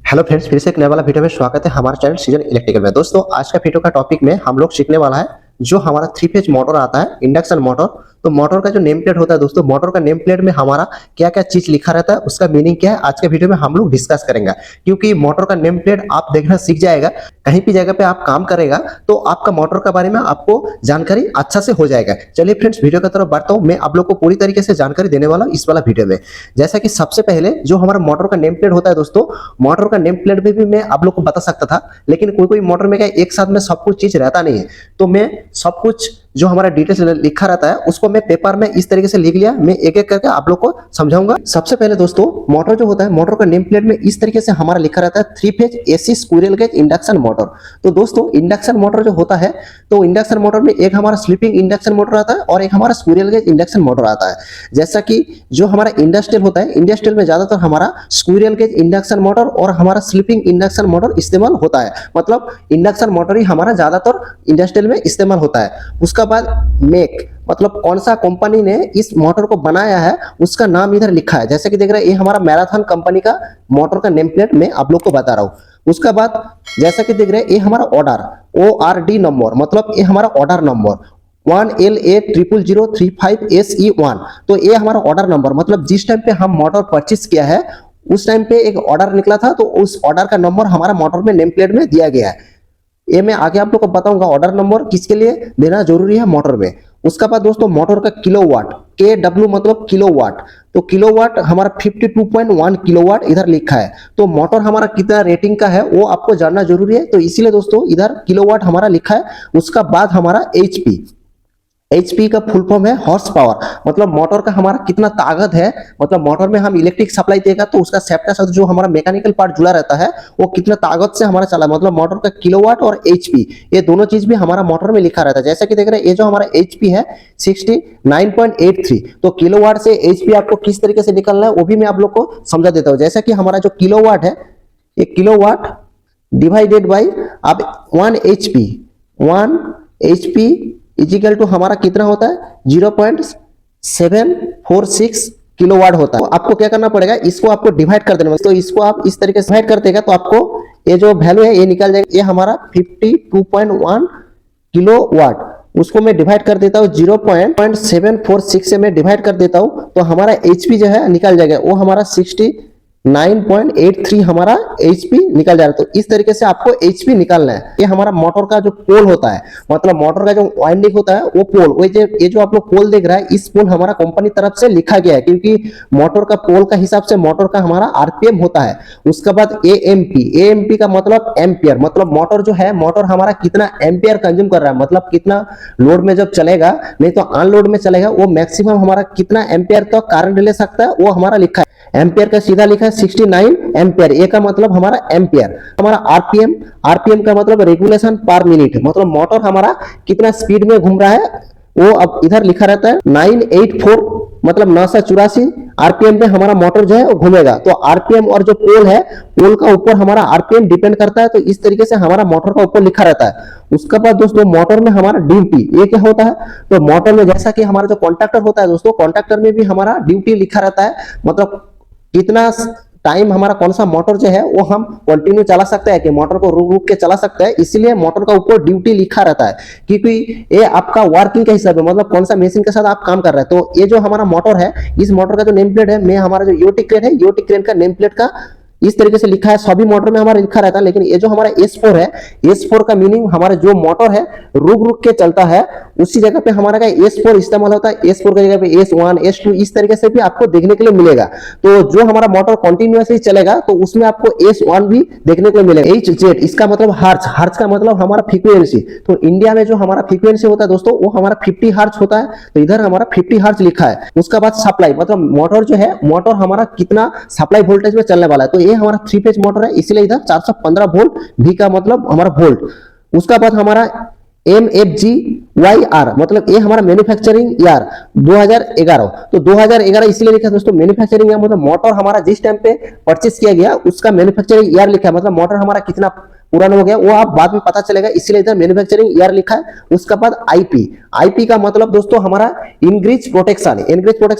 Hello friends, फिर से एक नया वाला वीडियो में स्वागत है हमारे चैनल सीजन इलेक्ट्रिकल में। दोस्तों, आज का वीडियो का टॉपिक में हम लोग सीखने वाला है जो हमारा 3 फेज मोटर आता है, इंडक्शन मोटर। तो मोटर का जो नेम प्लेट होता है दोस्तों, मोटर का नेम प्लेट में हमारा क्या क्या चीज लिखा रहता है, उसका मीनिंग क्या है, आज के वीडियो में हम लोग डिस्कस करेंगे। क्योंकि मोटर का नेम प्लेट आप देखना सीख जाएगा, कहीं भी जगह पे आप काम करेगा तो आपका मोटर के बारे में आपको जानकारी अच्छा से हो जाएगा। चलिए फ्रेंड्स, वीडियो की तरफ बढ़ता हूं। मैं आप लोग को पूरी तरीके से जानकारी देने वाला हूं इस वाला वीडियो में। जैसा कि सबसे पहले जो हमारा मोटर का नेम प्लेट होता है दोस्तों, मोटर का नेम प्लेट में भी मैं आप लोग को बता सकता था, लेकिन कोई कोई मोटर में क्या एक साथ में सब कुछ चीज रहता नहीं है, तो मैं सब कुछ जो हमारा डिटेल्स लिखा रहता है उसको मैं पेपर में इस तरीके से लिख लिया। मैं एक एक करके आप लोग को समझाऊंगा। सबसे पहले दोस्तों, मोटर जो होता है, मोटर का नेम प्लेट में इस तरीके से हमारा लिखा रहता है 3 phase AC squirrel cage induction motor. तो दोस्तों, इंडक्शन मोटर जो होता है, तो इंडक्शन मोटर में एक हमारा स्लीपिंग इंडक्शन मोटर आता है और एक हमारा स्क्विरल केज इंडक्शन मोटर आता है। जैसा कि जो हमारा इंडस्ट्रियल होता है, इंडस्ट्रियल में ज्यादातर हमारा स्क्विरल केज इंडक्शन मोटर और हमारा स्लीपिंग इंडक्शन मोटर इस्तेमाल होता है। मतलब इंडक्शन मोटर ही हमारा ज्यादातर इंडस्ट्रियल में इस्तेमाल होता है। उसका बाद मेक, मतलब कौन सा कंपनी ने इस मोटर को बनाया है उसका नाम इधर लिखा है। जैसे कि देख रहे हैं, ये हमारा मैराथन कंपनी का मोटर का नेम प्लेट में आप लोग को बता रहा हूं। उसका बाद जैसा कि देख रहे हैं, ये हमारा ऑर्डर ORD नंबर, मतलब ये हमारा ऑर्डर नंबर 1LA000335SE1। तो ये हमारा ऑर्डर नंबर, मतलब जिस टाइम पे हम मोटर परचेस किया है उस टाइम पे एक ऑर्डर निकला था, तो उस ऑर्डर का नंबर हमारा मोटर में नेम प्लेट में दिया गया है। ये मैं आगे आप लोग को बताऊंगा ऑर्डर नंबर किसके लिए देना जरूरी है मोटर में। उसका बाद दोस्तों, मोटर का किलोवाट, KW मतलब किलोवाट, तो किलोवाट हमारा 52.1 किलोवाट इधर लिखा है। तो मोटर हमारा कितना रेटिंग का है वो आपको जानना जरूरी है, तो इसीलिए दोस्तों इधर किलोवाट हमारा लिखा है। उसका बाद हमारा HP का फुल फॉर्म है हॉर्स पावर, मतलब मोटर का हमारा कितना ताकत है। मतलब मोटर में हम इलेक्ट्रिक सप्लाई देगा तो उसका सेफ्ट का साथ जो हमारा मैकेनिकल पार्ट जुड़ा रहता है वो कितना ताकत से हमारा चला, मतलब मोटर का किलोवाट और HP, ये दोनों चीज भी हमारा मोटर में लिखा रहता है। जैसा कि देख रहे हैं, ये जो हमारा HP है 69.83, तो किलोवाट से HP आपको किस तरीके से निकालना है वो भी मैं आप लोग को समझा देता हूँ। जैसा कि हमारा जो किलोवाट है, ये किलोवाट डिवाइडेड बाई अब 1 HP इजिकल टू हमारा कितना होता है 0.746 किलोवाट होता है। तो आपको क्या करना पड़ेगा, इसको आपको डिवाइड कर देना। तो इसको आप इस तरीके से डिवाइड कर देगा तो आपको ये जो वैल्यू है ये निकल जाएगा। ये हमारा 52.1 किलोवाट, उसको मैं डिवाइड कर देता हूँ 0.746 से मैं डिवाइड कर देता हूँ, तो हमारा HP जो है निकल जाएगा, वो हमारा 69.83 हमारा HP निकल जा रहा है। तो इस तरीके से आपको HP निकालना है। ये हमारा मोटर का जो पोल होता है, मतलब मोटर का जो वाइंडिंग होता है वो पोल, ये जो आप लोग पोल देख रहा है, इस पोल हमारा कंपनी तरफ से लिखा गया है, क्योंकि मोटर का पोल का हिसाब से मोटर का हमारा RPM होता है। उसके बाद AMP का मतलब एम्पियर, मतलब मोटर जो है, मोटर हमारा कितना एम्पियर कंज्यूम कर रहा है, मतलब कितना लोड में जब चलेगा, नहीं तो अनलोड में चलेगा, वो मैक्सिमम हमारा कितना एम्पियर तक करंट ले सकता है वो हमारा लिखा है। एम्पियर का सीधा लिखा है 69 एम्पियर, ए का मतलब हमारा एम्पियर। हमारा आरपीएम का मतलब रेगुलेशन पर मिनट, मतलब मोटर हमारा कितना स्पीड में घूम रहा है वो अब इधर लिखा रहता है 984, मतलब 984 आरपीएम पे हमारा मोटर जो है वो घूमेगा। तो आरपीएम और जो पोल है, पोल का ऊपर हमारा आरपीएम डिपेंड करता है, तो इस तरीके से हमारा मोटर का ऊपर लिखा रहता है। उसके बाद दोस्तों, मोटर में हमारा ड्यूटी, ये क्या होता है, तो मोटर में जैसा कि हमारा जो कॉन्ट्रैक्टर होता है दोस्तों, कॉन्ट्रैक्टर में भी हमारा ड्यूटी लिखा रहता है, मतलब कितना टाइम हमारा कौन सा मोटर जो है वो हम कंटिन्यू चला सकते हैं कि मोटर को रुक रुक के चला सकते हैं, इसलिए मोटर का ऊपर ड्यूटी लिखा रहता है, क्योंकि ये आपका वर्किंग के हिसाब है, मतलब कौन सा मशीन के साथ आप काम कर रहे हैं। तो ये जो हमारा मोटर है, इस मोटर का जो नेम प्लेट है, मैं हमारा जो योटी क्रेन है, योटी क्रेन का नेम प्लेट का इस तरीके से लिखा है। सभी मोटर में हमारा लिखा रहता है, लेकिन ये जो हमारा S4 है, S4 का मीनिंग हमारा जो मोटर है रुक रुक के चलता है, उसी जगह पे हमारा का S4 इस्तेमाल होता है। S4 की जगह पे S1 S2 इस तरीके से भी आपको देखने के लिए मिलेगा। तो जो हमारा मोटर कंटिन्यूअसली चलेगा तो उसमें आपको S1 भी देखने को मिलेगा। HZ इसका मतलब हर्ट्ज का मतलब हमारा फ्रीक्वेंसी। तो इंडिया में जो हमारा फ्रीक्वेंसी होता है दोस्तों, वो हमारा 50 हर्ट्ज होता है, तो इधर हमारा 50 हर्ट्ज लिखा है। उसका बाद सप्लाई, मतलब मोटर जो है, मोटर हमारा कितना सप्लाई वोल्टेज में चलने वाला है, तो ये हमारा 3 फेज मोटर है, इसलिए इधर 415 वोल्ट, V का मतलब हमारा वोल्ट। उसका बाद हमारा MFGYR, मतलब ये हमारा मैन्युफैक्चरिंग ईयर 2011, तो 2011 इसलिए लिखा दोस्तों मैन्युफैक्चरिंग ईयर, मतलब मोटर हमारा जिस टाइम पे परचेस किया गया उसका मैन्युफैक्चरिंग ईयर लिखा है, मतलब मोटर हमारा कितना पुराना हो गया वो आप बाद में पता चलेगा, इसलिए इधर मैन्युफैक्चरिंग ईयर लिखा है। उसके बाद आईपी का मतलब दोस्तों हमारा इंग्रीज प्रोटेक्शन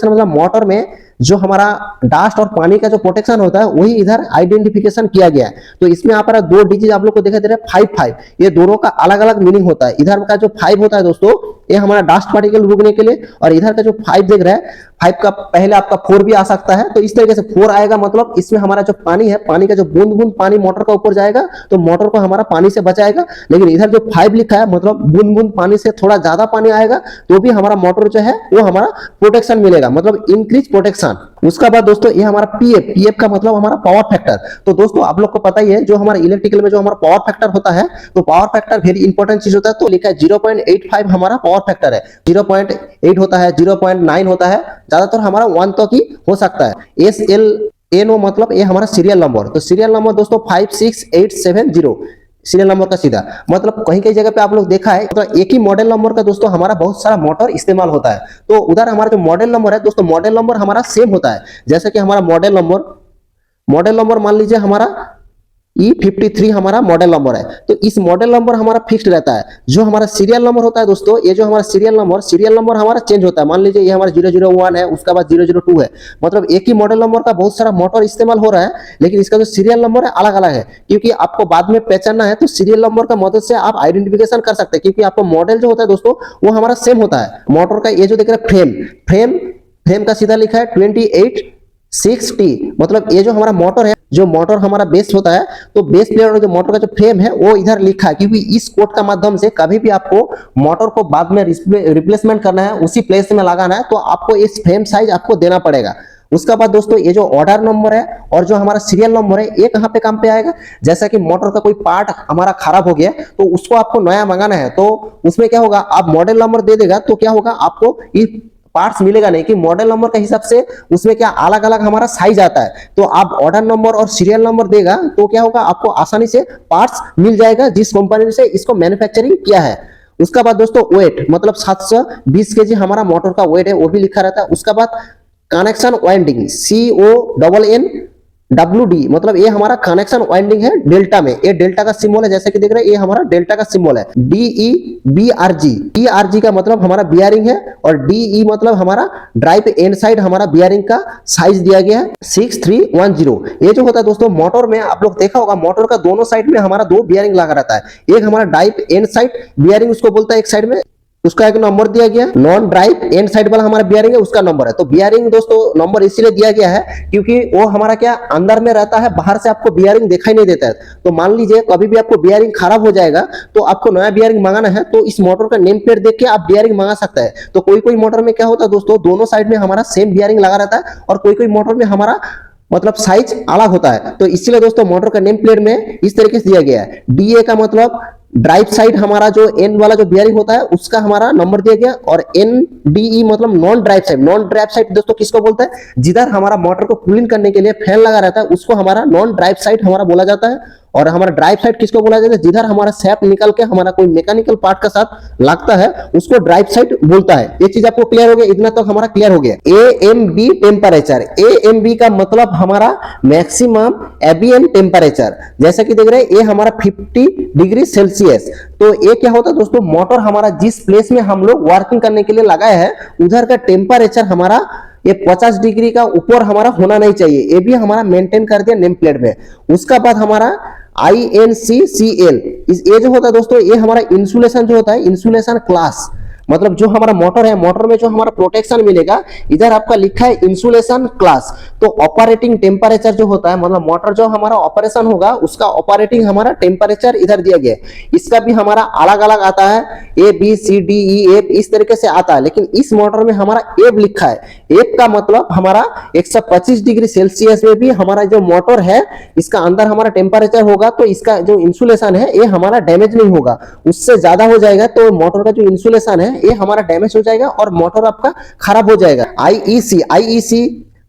मतलब मोटर में जो हमारा डस्ट और पानी का जो प्रोटेक्शन होता है वही इधर आइडेंटिफिकेशन किया गया है। तो इसमें यहाँ पर दो डिजिट आप लोग को दिखाई दे रहा है 5 5, ये दोनों का अलग अलग मीनिंग होता है। इधर का जो 5 होता है दोस्तों ये हमारा डस्ट पार्टिकल रुकने के लिए, और इधर का जो 5 देख रहे हैं 5 का पहले आपका 4 भी आ सकता है। तो इस तरीके से 4 आएगा, मतलब इसमें हमारा जो पानी है, पानी का जो बूंद बूंद पानी मोटर का ऊपर जाएगा तो मोटर को हमारा पानी से बचाएगा। लेकिन इधर जो 5 लिखा है मतलब बूंद बूंद पानी से थोड़ा ज्यादा पानी आएगा तो भी हमारा मोटर जो है वो हमारा प्रोटेक्शन मिलेगा, मतलब इंक्रीज प्रोटेक्शन। उसका बाद दोस्तों ये हमारा पीएफ का मतलब हमारा पावर फैक्टर। तो दोस्तों आप लोग को पता ही है जो हमारा इलेक्ट्रिकल में जो हमारा पावर फैक्टर होता है, तो पावर फैक्टर वेरी इंपॉर्टेंट चीज होता है। तो लिखा है 0.85 हमारा पावर फैक्टर है, 0.8 होता है, 0.9 होता है, ज्यादातर हमारा 1 तक ही हो सकता है। SLNO मतलब ये हमारा सीरियल नंबर। तो सीरियल नंबर दोस्तों 56870 सीरियल नंबर का सीधा मतलब कहीं कहीं जगह पे आप लोग देखा है तो एक ही मॉडल नंबर का दोस्तों हमारा बहुत सारा मोटर इस्तेमाल होता है। तो उधर हमारा जो मॉडल नंबर है दोस्तों, मॉडल नंबर हमारा सेम होता है। जैसे कि हमारा मॉडल नंबर मान लीजिए हमारा E53 हमारा मॉडल नंबर है, तो इस मॉडल नंबर हमारा फिक्स्ड रहता है। जो हमारा सीरियल नंबर होता है दोस्तों, ये जो हमारा सीरियल नंबर हमारा चेंज होता है। मान लीजिए ये हमारा 001 है, उसका बाद 002 है, मतलब एक ही मॉडल नंबर का बहुत सारा मोटर इस्तेमाल हो रहा है, लेकिन इसका जो सीरियल नंबर है अलग अलग है। क्योंकि आपको बाद में पहचानना है तो सीरियल नंबर का मदद से आप आइडेंटिफिकेशन कर सकते हैं, क्योंकि आपका मॉडल जो होता है दोस्तों वो हमारा सेम होता है। मोटर का ये जो देख रहे हैं फ्रेम का सीधा लिखा है 286T, मतलब ये जो हमारा मोटर है, जो मोटर हमारा बेस होता है, तो बेस प्लेट और जो मोटर का जो फ्रेम है वो इधर लिखा है। क्योंकि इस कोड का माध्यम से कभी भी आपको मोटर को बाद में रिप्लेसमेंट करना है, उसी प्लेस में लगाना है, तो आपको इस फ्रेम साइज आपको देना पड़ेगा। उसका बाद दोस्तों ये जो ऑर्डर नंबर है और जो हमारा सीरियल नंबर है ये कहां पे काम पे आएगा। जैसा कि मोटर का कोई पार्ट हमारा खराब हो गया तो उसको आपको नया मंगाना है, तो उसमें क्या होगा, आप मॉडल नंबर दे देगा तो क्या होगा, आपको ये पार्ट्स मिलेगा नहीं कि मॉडल नंबर के हिसाब से उसमें क्या अलग अलग हमारा साइज आता है। तो आप ऑर्डर नंबर और सीरियल नंबर देगा तो क्या होगा, आपको आसानी से पार्ट्स मिल जाएगा जिस कंपनी से इसको मैन्युफैक्चरिंग किया है। उसका बाद दोस्तों वेट मतलब 720 केजी हमारा मोटर का वेट है, वो भी लिखा रहता है। उसका बाद कनेक्शन वाइंडिंग CONNWD मतलब ये हमारा कनेक्शन वाइंडिंग है डेल्टा में, ये डेल्टा का सिंबल है, जैसे कि देख रहे हैं ये हमारा डेल्टा का सिंबल है। DEBRG का मतलब हमारा बियरिंग है, और DE मतलब हमारा ड्राइव एंड साइड हमारा बियरिंग का साइज दिया गया है 6310। ये जो होता है दोस्तों मोटर में आप लोग देखा होगा, मोटर का दोनों साइड में हमारा 2 बियरिंग लगा रहता है। एक हमारा ड्राइव एंड साइड बियरिंग उसको बोलता है, एक साइड में उसका एक नंबर दिया गया। नॉन ड्राइव एंड साइड वाला हमारा बियरिंग है, उसका नंबर है। तो बियरिंग दोस्तों नंबर इसीलिए दिया गया है क्योंकि वो हमारा क्या अंदर में रहता है, बाहर से आपको बियरिंग दिखाई नहीं देता है। तो मान लीजिए कभी भी आपको बियरिंग खराब हो जाएगा तो आपको नया बियरिंग मंगाना है, तो इस मोटर का नेम प्लेट देख के आप बियरिंग मंगा सकते हैं। तो कोई कोई मोटर में क्या होता है दोस्तों, दोनों साइड में हमारा सेम बियरिंग लगा रहता है, और कोई कोई मोटर में हमारा मतलब साइज अलग होता है। तो इसलिए दोस्तों मोटर का नेम प्लेट में इस तरीके से दिया गया है। DA का मतलब ड्राइव साइड हमारा जो एन वाला जो बियरिंग होता है उसका हमारा नंबर दिया गया, और NDE मतलब नॉन ड्राइव साइड दोस्तों किसको बोलता है, जिधर हमारा मोटर को कूलिंग करने के लिए फैन लगा रहता है उसको हमारा नॉन ड्राइव साइड हमारा बोला जाता है। और हमारा ड्राइव साइड किसको बोला जाता है, जिधर हमारा सैप निकल के हमारा कोई मैकेनिकल पार्ट का साथ लगता है उसको ड्राइव साइड बोलता है। ये चीज आपको क्लियर हो गया, इतना तक हमारा क्लियर हो गया। AMB टेम्परेचर, AMB का मतलब हमारा मैक्सिमम एम्बिएंट टेम्परेचर, जैसा कि देख रहे हैं ये हमारा 50 डिग्री सेल्सियस। तो ये क्या होता है दोस्तों, मोटर हमारा जिस प्लेस में हम लोग वर्किंग करने के लिए लगाए हैं उधर का टेम्परेचर हमारा ये 50 डिग्री का ऊपर हमारा होना नहीं चाहिए, ये भी हमारा मेंटेन कर दिया नेम प्लेट में। उसका बाद हमारा INCCL, ये जो होता है दोस्तों ये हमारा इंसुलेशन जो होता है, इंसुलेशन क्लास मतलब जो हमारा मोटर है, मोटर में जो हमारा प्रोटेक्शन मिलेगा, इधर आपका लिखा है इंसुलेशन क्लास। तो ऑपरेटिंग टेम्परेचर जो होता है मतलब मोटर जो हमारा ऑपरेशन होगा उसका ऑपरेटिंग हमारा टेम्परेचर इधर दिया गया है। इसका भी हमारा अलग अलग आता है, ABCDEF इस तरीके से आता है, लेकिन इस मोटर में हमारा एफ लिखा है। एफ का मतलब हमारा 125 डिग्री सेल्सियस में भी हमारा जो मोटर है इसका अंदर हमारा टेम्परेचर होगा तो इसका जो इंसुलेशन है ये हमारा डैमेज नहीं होगा। उससे ज्यादा हो जाएगा तो मोटर का जो इंसुलेशन है ये हमारा डैमेज हो जाएगा और मोटर आपका खराब हो जाएगा। IEC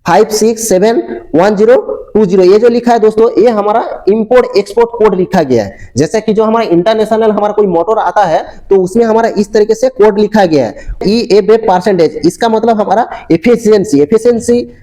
5671020 ये जो लिखा है दोस्तों ये हमारा इंपोर्ट एक्सपोर्ट कोड लिखा गया है। जैसे कि जो हमारा इंटरनेशनल हमारा कोई मोटर आता है तो उसमें हमारा इस तरीके से कोड लिखा गया है। EAB परसेंटेज, इसका मतलब हमारा एफिशिएंसी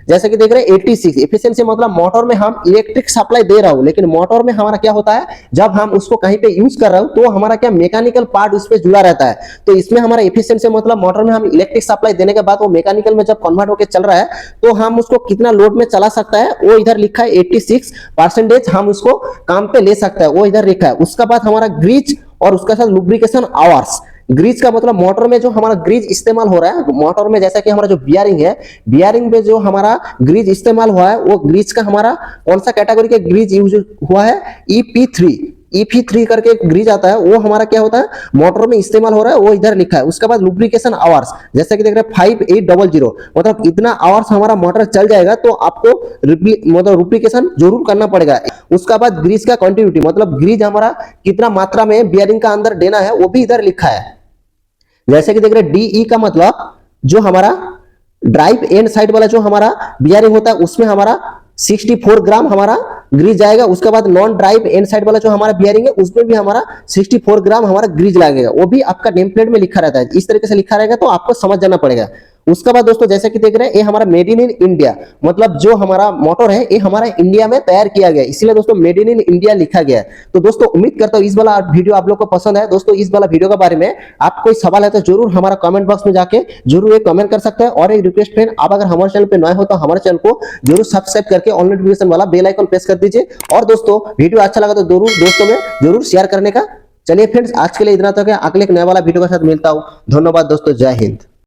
जैसे कि देख रहे हैं 86। एफिशिएंसी मतलब मोटर में हम इलेक्ट्रिक सप्लाई दे रहा हूं, लेकिन मोटर में हमारा क्या होता है जब हम उसको कहीं पे यूज कर रहे हो तो हमारा क्या मैकेनिकल पार्ट उस पर जुड़ा रहता है। तो इसमें हमारा एफिशिएंसी मतलब मोटर में हम इलेक्ट्रिक सप्लाई देने के बाद वो मैकेनिकल में जब कन्वर्ट होकर चल रहा है तो हम उसको कितना लोड में चला सकता है वो इधर लिखा है 86% हम उसको काम पे ले सकता है, वो इधर लिखा है। उसका बाद हमारा ग्रीज और उसके साथ लुब्रिकेशन आवर्स। ग्रीज का मतलब मोटर में जो हमारा ग्रीज इस्तेमाल हो रहा है, मोटर में जैसा कि हमारा जो बियरिंग है, बियरिंग में जो हमारा ग्रीज इस्तेमाल हुआ है वो ग्रीज का हमारा कौन सा कैटेगरी का ग्रीज यूज हुआ है, EP3। EP3 करके एक ग्रीज आता है, वो हमारा क्या होता है मोटर में इस्तेमाल हो रहा है, वो इधर लिखा है। उसके बाद लुब्रिकेशन आवर्स जैसे कि देख रहे हैं 5800, मतलब इतना आवर्स हमारा मोटर चल जाएगा तो आपको मतलब लुब्रिकेशन जरूर करना पड़ेगा। उसका बाद ग्रीज का कंटिन्यूटी, मतलब ग्रीज हमारा कितना मात्रा में बियरिंग का अंदर देना है वो भी इधर लिखा है। जैसे कि देख रहे हैं DE का मतलब जो हमारा ड्राइव एंड साइड वाला जो हमारा बियरिंग होता है उसमें हमारा 64 ग्राम हमारा ग्रीज जाएगा। उसके बाद नॉन ड्राइव एंड साइड वाला जो हमारा बियरिंग है उसमें भी हमारा 64 ग्राम हमारा ग्रीज लगेगा, वो भी आपका नेम प्लेट में लिखा रहता है। इस तरीके से लिखा रहेगा तो आपको समझ जाना पड़ेगा। उसके बाद दोस्तों जैसे कि देख रहे हैं ये हमारा मेड इन इंडिया, मतलब जो हमारा मोटर है ये हमारा इंडिया में तैयार किया गया है, इसलिए दोस्तों मेड इन इंडिया लिखा गया है। तो दोस्तों उम्मीद करता हूँ इस वाला वीडियो आप लोग को पसंद है। दोस्तों इस वाला वीडियो के बारे में आप कोई सवाल है तो जरूर हमारा कमेंट बॉक्स में जाके जरूर एक कमेंट कर सकते हैं। और एक रिक्वेस्ट फ्रेंड, आप अगर हमारे चैनल पे नए हो तो हमारे चैनल को जरूर सब्सक्राइब करके ऑल नोटिफिकेशन वाला बेल आइकन प्रेस कर दीजिए। और दोस्तों वीडियो अच्छा लगा तो जरूर दोस्तों में जरूर शेयर करने का। चलिए फ्रेंड्स आज के लिए इतना तक है, अगले एक नया वाला वीडियो के साथ मिलता हूँ। धन्यवाद दोस्तों, जय हिंद।